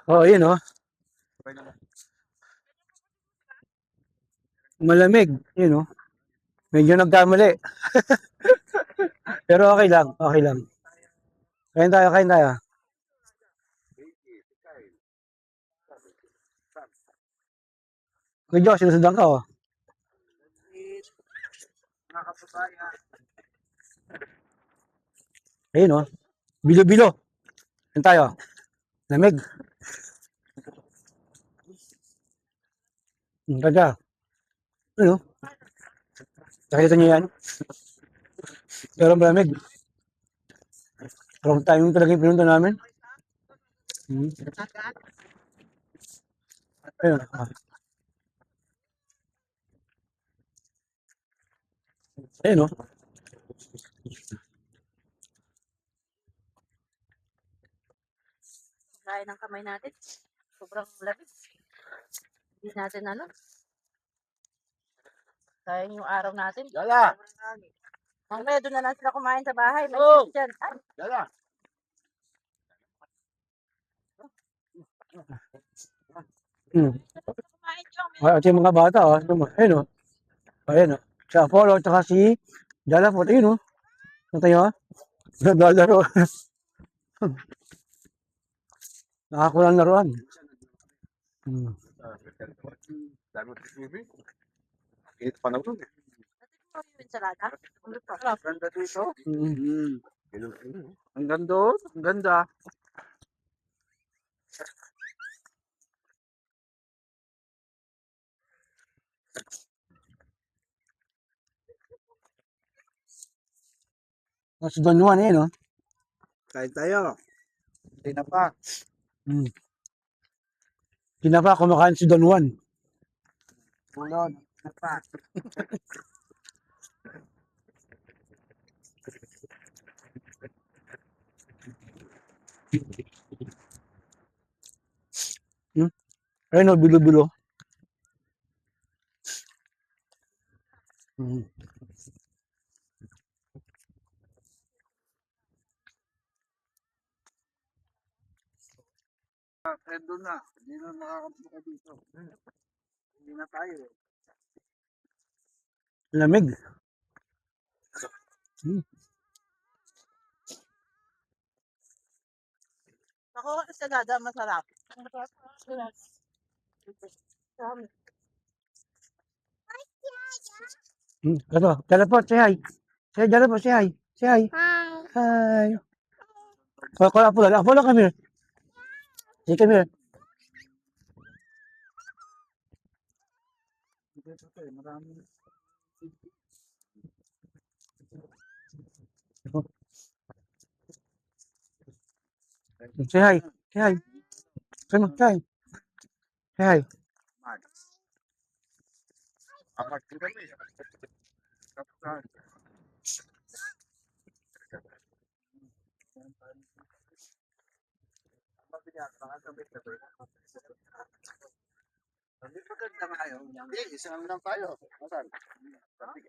Oo, yun oh. Malamig. Yun oh. Medyo nagkamali. Pero okay lang. Okay lang. Kain tayo, kain tayo. Medyo sinusundan ka oh. Ayun oh. Bilo-bilo. Kain tayo. Lamig. Ganda. Ano? Nakita niyo yan? Pero malamig. Wrong timing talaga yung pinunta namin. Hmm. Ayun. Ayun oh. Kaya ng kamay natin. Sobrang lamig. Hindi natin ano. Sayang yung araw natin. Dala! Mamaya doon na lang sila kumain sa bahay. May Oh! shift dyan. Ay, Dala! Hmm. kumain yung At yung mga bata oh. Ayun oh. Ayun oh. Si Apollo at saka si Jalapot. Ayun oh. Natay oh. Naglalaro. Nakakulang laruan. Hmm. Dami ko TV. Ito pa na ito. yung ensalada. Ganda dito. Hmm. Ang ganda oh. Ang ganda. Mas Don Juan eh no. Kain tayo. Hindi na pa. Hmm. Tinapa kumakain si Don Juan. Bulon. Na pa. Ayun oh. Bilo-bilo. Hmm. Doon na. Hindi na nakakapunta dito. Hindi na tayo. Lamig. Hmm. Ako, ensalada masarap. Hmm. Ito. Jalapot. Say hi. Say Jalapot. Say hi. Say hi. Hi. Call Apollo. Apollo, come here. Say come here. Marami. Say hi. Say hi. Come on. Say hi. Say hi. Apat din kami. Kapag. Hindi maganda nga yun. Hindi, isang lang tayo. Masan?